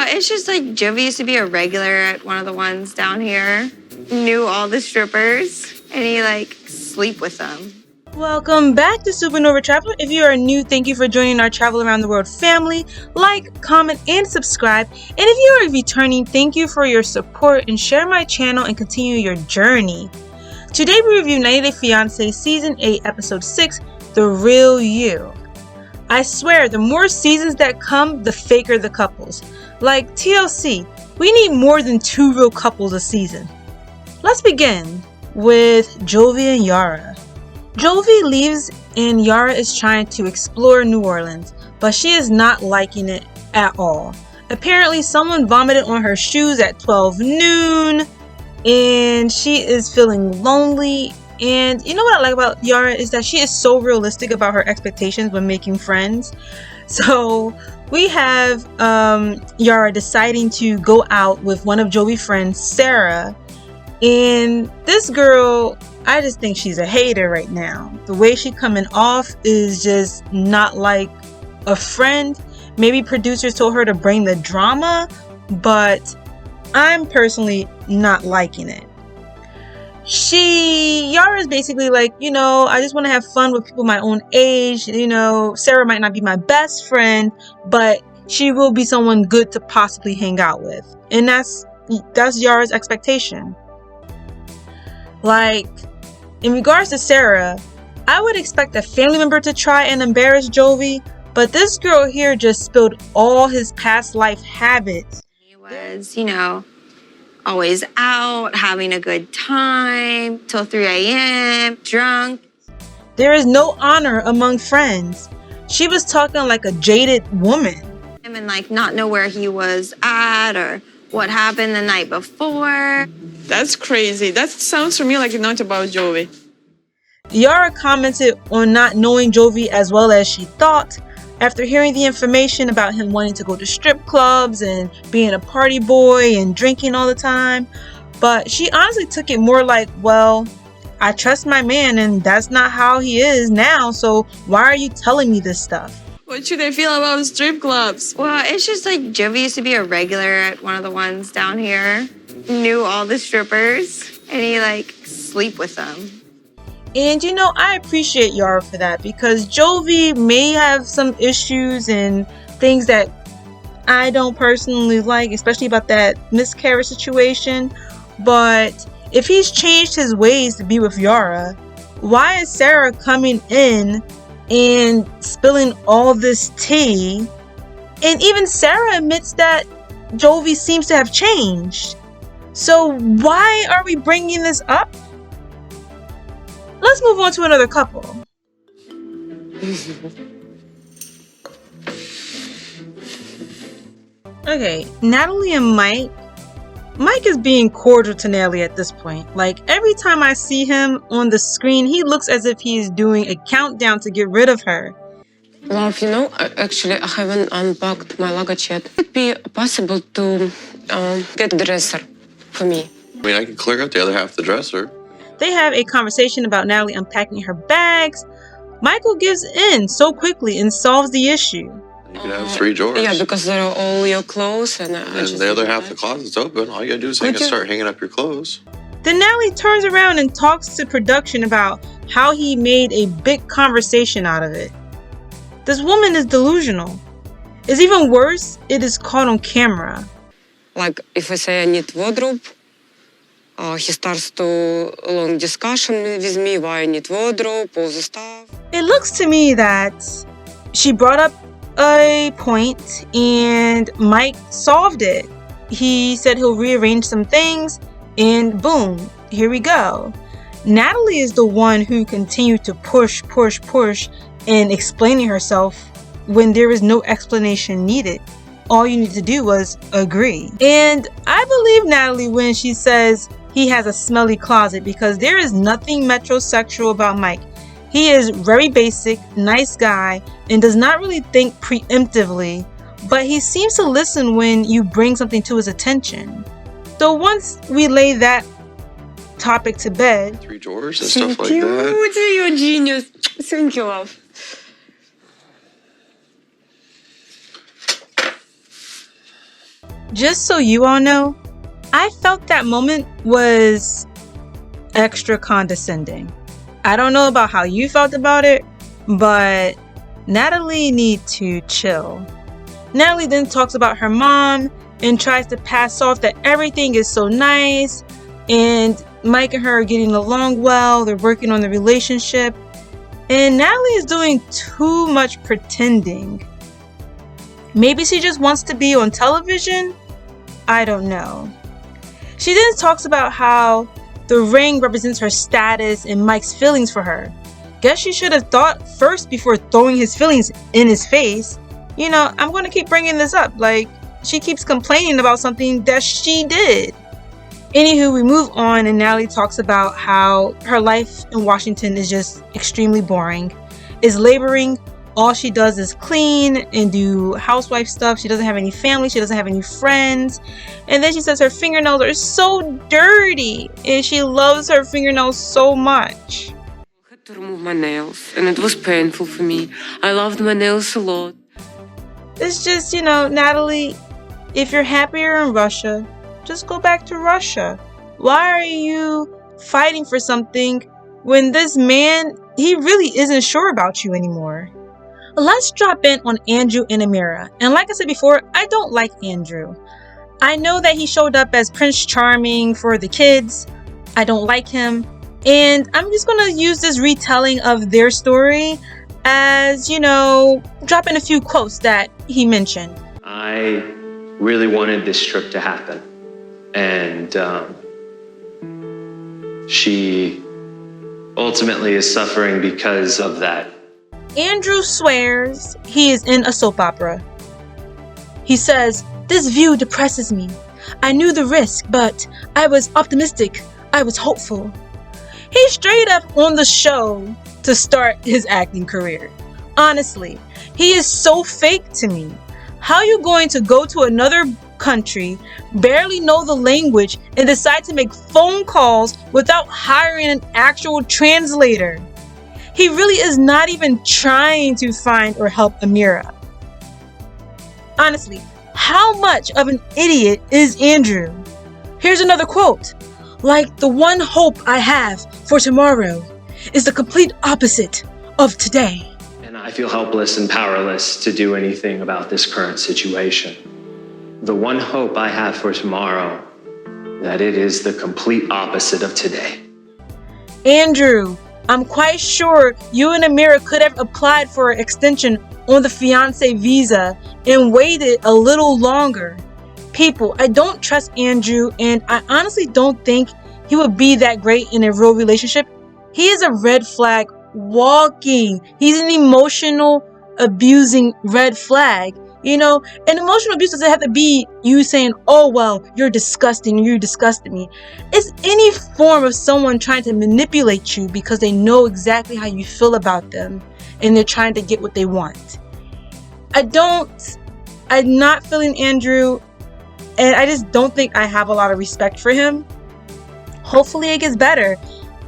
Well, it's just like Jovi used to be a regular at one of the ones down here. Knew all the strippers, and he like sleep with them. Welcome back to Supernova Traveler. If you are new, thank you for joining our Travel Around the World family. Like, comment, and subscribe. And if you are returning, thank you for your support and share my channel and continue your journey. Today we review 90 Day Fiancé Season 8, Episode 6, The Real You. I swear, the more seasons that come, the faker the couples. Like TLC, we need more than 2 real couples a season. Let's begin with Jovi and Yara. Jovi leaves and Yara is trying to explore New Orleans, but she is not liking it at all. Apparently someone vomited on her shoes at 12 noon and she is feeling lonely. And you know what I like about Yara is that she is so realistic about her expectations when making friends. So we have Yara deciding to go out with one of Jovi's friends, Sarah. And this girl, I just think she's a hater right now. The way she's coming off is just not like a friend. Maybe producers told her to bring the drama, but I'm personally not liking it. Yara's basically like, I just want to have fun with people my own age. Sarah might not be my best friend, but she will be someone good to possibly hang out with. And that's Yara's expectation. Like, in regards to Sarah, I would expect a family member to try and embarrass Jovi, but this girl here just spilled all his past life habits. He was, always out, having a good time, till 3 a.m., drunk. There is no honor among friends. She was talking like a jaded woman. And like not know where he was at or what happened the night before. That's crazy. That sounds to me like not about Jovi. Yara commented on not knowing Jovi as well as she thought after hearing the information about him wanting to go to strip clubs and being a party boy and drinking all the time. But she honestly took it more like, well, I trust my man and that's not how he is now, so why are you telling me this stuff? What should I feel about strip clubs? Well, it's just like Jovi used to be a regular at one of the ones down here. Knew all the strippers, and he like sleep with them. And I appreciate Yara for that because Jovi may have some issues and things that I don't personally like, especially about that miscarriage situation. But if he's changed his ways to be with Yara, why is Sarah coming in and spilling all this tea? And even Sarah admits that Jovi seems to have changed. So why are we bringing this up? Let's move on to another couple. Okay, Natalie and Mike. Mike is being cordial to Natalie at this point. Like, every time I see him on the screen, he looks as if he is doing a countdown to get rid of her. Love, actually, I haven't unpacked my luggage yet. Would it be possible to get a dresser for me? I mean, I can clear out the other half of the dresser. They have a conversation about Natalie unpacking her bags. Michael gives in so quickly and solves the issue. You can have 3 drawers. Yeah, because they're all your clothes. And the other half of the closet's open. All you gotta do is start hanging up your clothes. Then Natalie turns around and talks to production about how he made a big conversation out of it. This woman is delusional. It's even worse, it is caught on camera. Like, if I say I need wardrobe, he starts to long discussion with me why I need wardrobe, all the stuff. It looks to me that she brought up a point and Mike solved it. He said he'll rearrange some things and boom, here we go. Natalie is the one who continued to push and explaining herself when there is no explanation needed. All you need to do was agree. And I believe Natalie when she says he has a smelly closet because there is nothing metrosexual about Mike. He is very basic, nice guy, and does not really think preemptively, but he seems to listen when you bring something to his attention. So once we lay that topic to bed. 3 drawers and stuff like that. You're a genius. Thank you, love. Just so you all know, I felt that moment was extra condescending. I don't know about how you felt about it, but Natalie needs to chill. Natalie then talks about her mom and tries to pass off that everything is so nice and Mike and her are getting along well, they're working on the relationship, and Natalie is doing too much pretending. Maybe she just wants to be on television? I don't know. She then talks about how the ring represents her status and Mike's feelings for her. Guess she should have thought first before throwing his feelings in his face. You know, I'm going to keep bringing this up. Like, she keeps complaining about something that she did. Anywho, we move on and Natalie talks about how her life in Washington is just extremely boring. Is laboring. All she does is clean and do housewife stuff. She doesn't have any family. She doesn't have any friends. And then she says her fingernails are so dirty. And she loves her fingernails so much. I had to remove my nails and it was painful for me. I loved my nails a lot. It's just, you know, Natalie, if you're happier in Russia, just go back to Russia. Why are you fighting for something when this man, he really isn't sure about you anymore? Let's drop in on Andrew&Amira. And like I said before, I don't like Andrew. I know that he showed up as Prince Charming for the kids. I don't like him. And I'm just going to use this retelling of their story as, you know, drop in a few quotes that he mentioned. I really wanted this trip to happen. And she ultimately is suffering because of that. Andrew swears he is in a soap opera. He says, "This view depresses me. I knew the risk, but I was optimistic. I was hopeful." He's straight up on the show to start his acting career. Honestly, he is so fake to me. How are you going to go to another country, barely know the language, and decide to make phone calls without hiring an actual translator? He really is not even trying to find or help Amira. Honestly, how much of an idiot is Andrew? Here's another quote. "Like the one hope I have for tomorrow is the complete opposite of today." And I feel helpless and powerless to do anything about this current situation. The one hope I have for tomorrow, that it is the complete opposite of today. Andrew, I'm quite sure you and Amira could have applied for an extension on the Fiancé visa and waited a little longer. People, I don't trust Andrew, and I honestly don't think he would be that great in a real relationship. He is a red flag walking. He's an emotional abusing red flag. You know, and emotional abuse doesn't have to be you saying, "Oh, well, you're disgusting, you disgusted me." It's any form of someone trying to manipulate you because they know exactly how you feel about them and they're trying to get what they want. I'm not feeling Andrew, and I just don't think I have a lot of respect for him. Hopefully it gets better.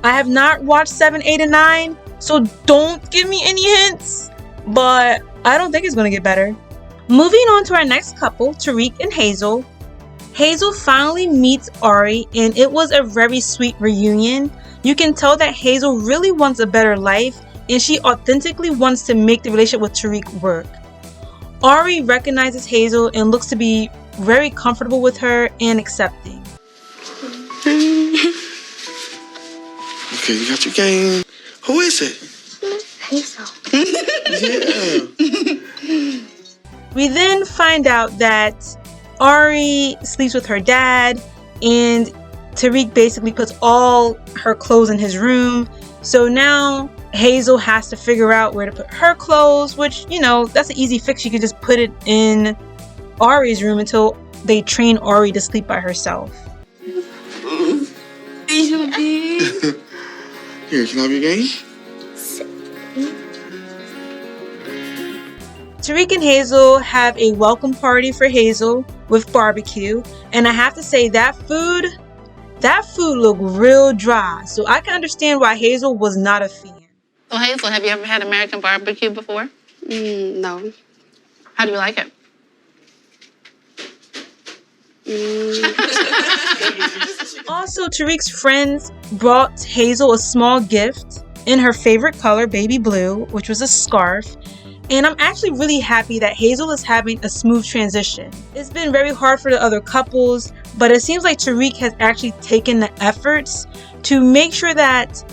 I have not watched 7, 8, and 9, so don't give me any hints, but I don't think it's going to get better. Moving on to our next couple, Tarik and Hazel. Hazel finally meets Ari, and it was a very sweet reunion. You can tell that Hazel really wants a better life, and she authentically wants to make the relationship with Tarik work. Ari recognizes Hazel and looks to be very comfortable with her and accepting. Okay, you got your game. Who is it? Hazel. Yeah. We then find out that Ari sleeps with her dad, and Tarik basically puts all her clothes in his room. So now Hazel has to figure out where to put her clothes, which, you know, that's an easy fix. You could just put it in Ari's room until they train Ari to sleep by herself. Here, can I have your game? Tarik and Hazel have a welcome party for Hazel with barbecue, and I have to say that food looked real dry, so I can understand why Hazel was not a fan. So Hazel, have you ever had American barbecue before? No. How do you like it? Also, Tarik's friends brought Hazel a small gift in her favorite color, baby blue, which was a scarf. And I'm actually really happy that Hazel is having a smooth transition. It's been very hard for the other couples, but it seems like Tarik has actually taken the efforts to make sure that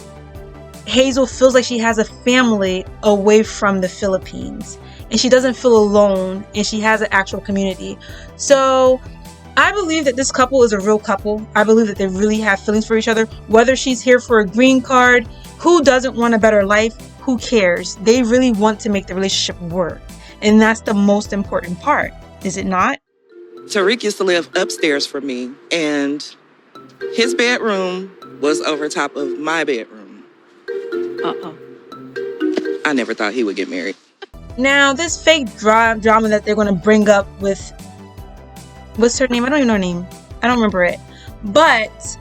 Hazel feels like she has a family away from the Philippines. And she doesn't feel alone, and she has an actual community. So I believe that this couple is a real couple. I believe that they really have feelings for each other. Whether she's here for a green card, who doesn't want a better life? Who cares? They really want to make the relationship work. And that's the most important part, is it not? Tarik used to live upstairs from me, and his bedroom was over top of my bedroom. I never thought he would get married. Now, this fake drama that they're going to bring up with... What's her name? I don't even know her name. I don't remember it. But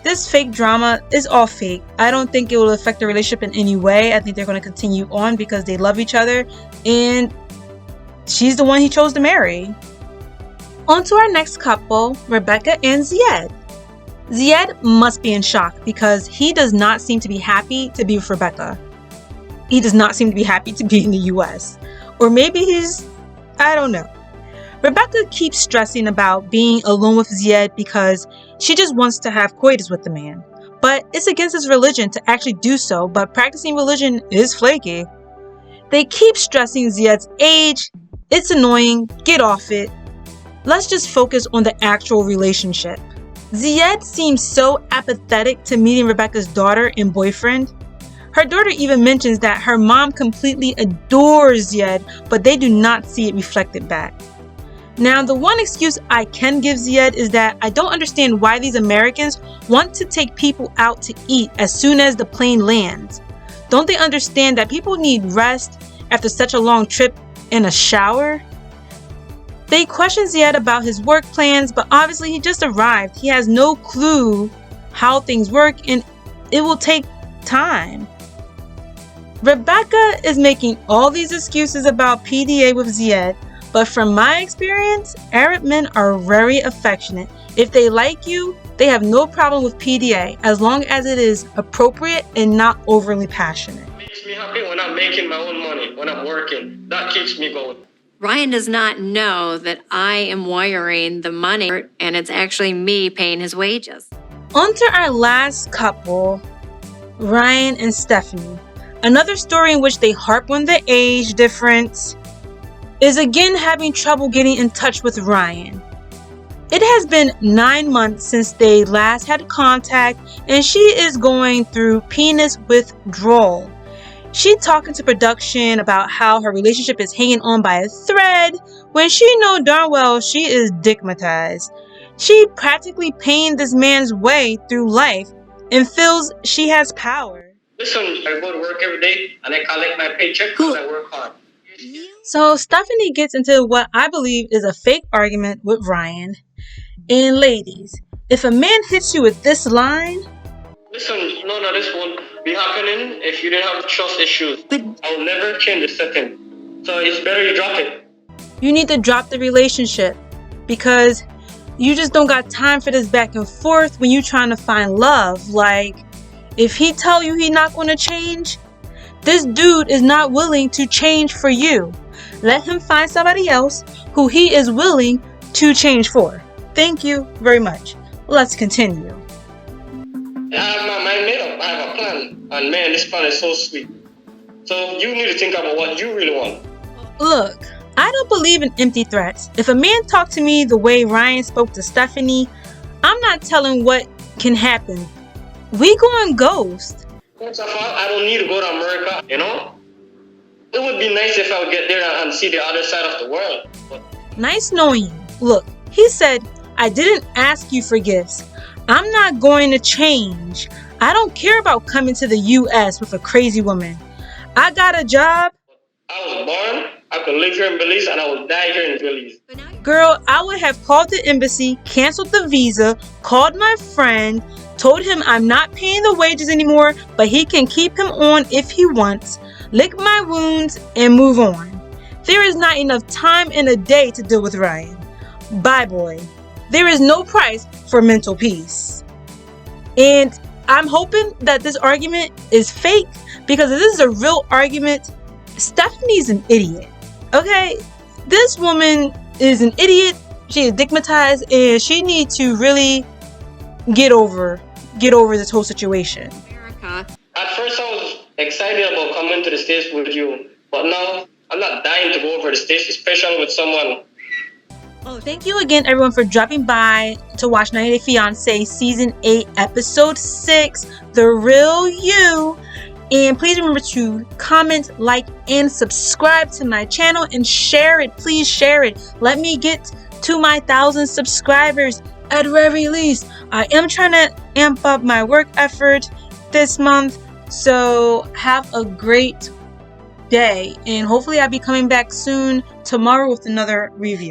this fake drama is all fake. I don't think it will affect the relationship in any way. I think they're going to continue on because they love each other. And she's the one he chose to marry. On to our next couple, Rebecca and Zied. Zied must be in shock because he does not seem to be happy to be with Rebecca. He does not seem to be happy to be in the US. Or maybe I don't know. Rebecca keeps stressing about being alone with Zied because she just wants to have coitus with the man. But it's against his religion to actually do so, but practicing religion is flaky. They keep stressing Zied's age. It's annoying. Get off it. Let's just focus on the actual relationship. Zied seems so apathetic to meeting Rebecca's daughter and boyfriend. Her daughter even mentions that her mom completely adores Zied, but they do not see it reflected back. Now, the one excuse I can give Zied is that I don't understand why these Americans want to take people out to eat as soon as the plane lands. Don't they understand that people need rest after such a long trip and a shower? They question Zied about his work plans, but obviously he just arrived. He has no clue how things work and it will take time. Rebecca is making all these excuses about PDA with Zied, but from my experience, Arab men are very affectionate. If they like you, they have no problem with PDA as long as it is appropriate and not overly passionate. It makes me happy when I'm making my own money, when I'm working. That keeps me going. Ryan does not know that I am wiring the money and it's actually me paying his wages. On to our last couple, Ryan and Stephanie. Another story in which they harp on the age difference is again having trouble getting in touch with Ryan. It has been 9 months since they last had contact and she is going through penis withdrawal. She talking to production about how her relationship is hanging on by a thread when she know darn well she is dickmatized. She practically paying this man's way through life and feels she has power. Listen, I go to work every day and I collect my paycheck because I work hard. So Stephanie gets into what I believe is a fake argument with Ryan. And ladies, if a man hits you with this line, listen, none of this won't be happening if you didn't have trust issues. I will never change the setting. So it's better you drop it. You need to drop the relationship because you just don't got time for this back and forth when you trying to find love. Like, if he tell you he not going to change, this dude is not willing to change for you. Let him find somebody else who he is willing to change for. Thank you very much. Let's continue. I have my mind made up. I have a plan. And man, this plan is so sweet. So you need to think about what you really want. Look, I don't believe in empty threats. If a man talked to me the way Ryan spoke to Stephanie, I'm not telling what can happen. We going ghost. First of all, I don't need to go to America, you know? It would be nice if I would get there and see the other side of the world. But nice knowing you. Look, he said, I didn't ask you for gifts. I'm not going to change. I don't care about coming to the US with a crazy woman. I got a job. I was born, I could live here in Belize, and I will die here in Belize. Girl, I would have called the embassy, canceled the visa, called my friend, told him I'm not paying the wages anymore, but he can keep him on if he wants, lick my wounds, and move on. There is not enough time in a day to deal with Ryan. Bye, boy. There is no price for mental peace. And I'm hoping that this argument is fake, because if this is a real argument, Stephanie's an idiot. Okay? This woman is an idiot. She is dickmatized, and she needs to really get over this whole situation. America. At first, I was excited about coming to the States with you, but now I'm not dying to go over the States, especially with someone. Oh, thank you again, everyone, for dropping by to watch 90 Day Fiancé Season 8, Episode 6, The Real You. And please remember to comment, like, and subscribe to my channel, and share it. Please share it. Let me get to my 1,000 subscribers at very least. I am trying to amp up my work effort this month. So have a great day. And hopefully I'll be coming back soon tomorrow with another review.